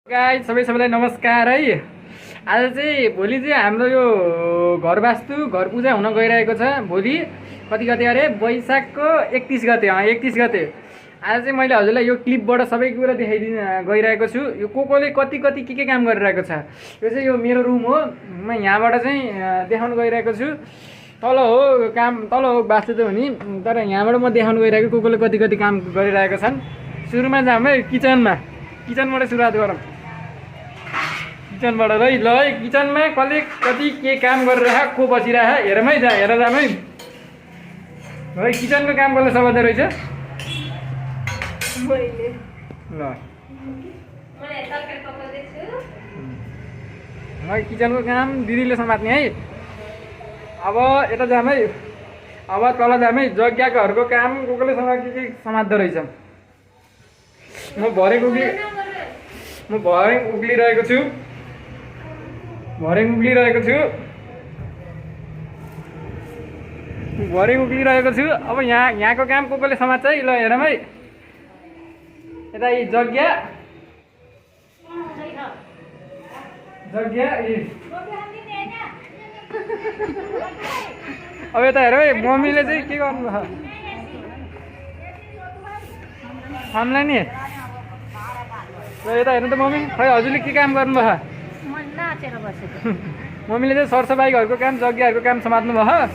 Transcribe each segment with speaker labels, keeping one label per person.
Speaker 1: Guys सबैलाई नमस्कार है। आज चाहिँ भोलि चाहिँ हाम्रो यो घर वास्तु घर पूजा हुन गइरहेको छ। भोलि कति गते अरे वैशाखको 31 गते 31 गते। आज चाहिँ मैले हजुरलाई यो क्लिपबाट सबै कुरा देखाइदिन गइरहेको छु। यो कोले कति के काम गरिरहेको छ। यो चाहिँ यो मेरो रुम हो। म यहाँबाट चाहिँ देखाउन गइरहेको छु। तल हो काम, तल हो वास्तु त हुने, तर यहाँबाट म देखाउन गइरहेको कोले कति काम गरिरहेको छन्। सुरुमा जाऊँ है किचनबाट सुरुवात गरौँ। किचनबाट ल है किचनमा कसले कति के काम गरिरह को बसिरह हेरौँ है। हेर जाऊँ है। है किचनको काम कसले सम्हाल्दो रहेछ? ल किचनको काम दिदीले समात्ने है। अब यता जाऊँ है। अब तल जाऊँ है। जग्गाकोहरूको काम कसले समात्दो रहेछ। म भरे उक्लिरहेको छु। भरे उक्लिरहेको छु। अब यहाँको काम कसले समात्छ है। ल हेरौँ है। यता यी जग्गा अब यता हेरौँ है। मम्मीले चाहिँ के गर्नु भयो हामीलाई नि। ल यता हेर्नु त मम्मी, खै हजुरले के काम गर्नुभयो? मम्मीले चाहिँ सरसफाइ घरको काम जग्गाहरूको काम समात्नु भयो।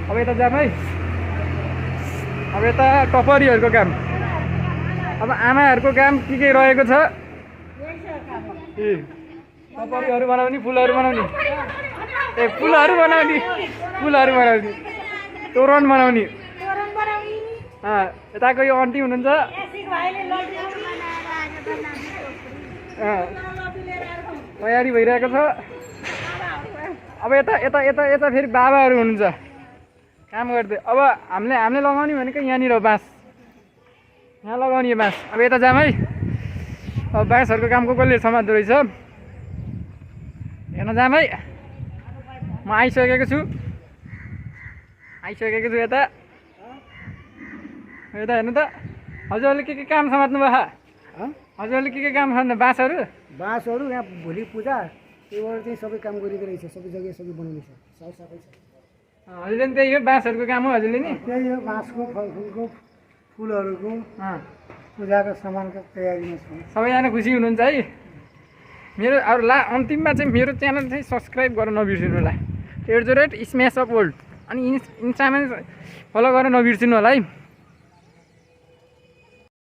Speaker 1: अब यता जाऊँ है। अब यता टपरीहरूको काम, अब आमाहरूको काम के रहेको छ। टपरीहरू बनाउने, फुलहरू बनाउने, फुलहरू बनाउने, तोरण बनाउने। यताको यो आन्टी हुनुहुन्छ। तयारी भइरहेको छ। अब यता फेरि बाबाहरू हुनुहुन्छ काम गर्दै। अब हामीले लगाउने भनेको यहाँनिर बाँस, यहाँ लगाउने बाँस। अब यता जाऊँ है। अब बाँसहरूको काम कसले समात्दो रहेछ हेर्न जाऊँ है। म आइसकेको छु। यता हेर्नु त। हजुरहरूले के काम समात्नु भयो? हजुरहरूले के काम समात्नु?
Speaker 2: बाँसहरू यहाँ भोलि पूजा त्योबाट चाहिँ सबै काम गरिँदो रहेछ। सबै जग्गा सबै बनाउँदैछ, सरसफाइ छ।
Speaker 1: हजुरले नि त्यही हो बाँसहरूको काम हो? हजुरले नि
Speaker 2: त्यही हो बाँसको, फलफुलको, फुलहरूको पूजाको सामानको तयारीमा छ।
Speaker 1: सबैजना खुसी हुनुहुन्छ है। मेरो अब अन्तिममा चाहिँ मेरो च्यानल चाहिँ सब्सक्राइब गर्न नबिर्सिनु होला। @ स्म्यास अप वर्ल्ड। अनि इन्स्टामा फलो गर्न नबिर्सिनु होला है।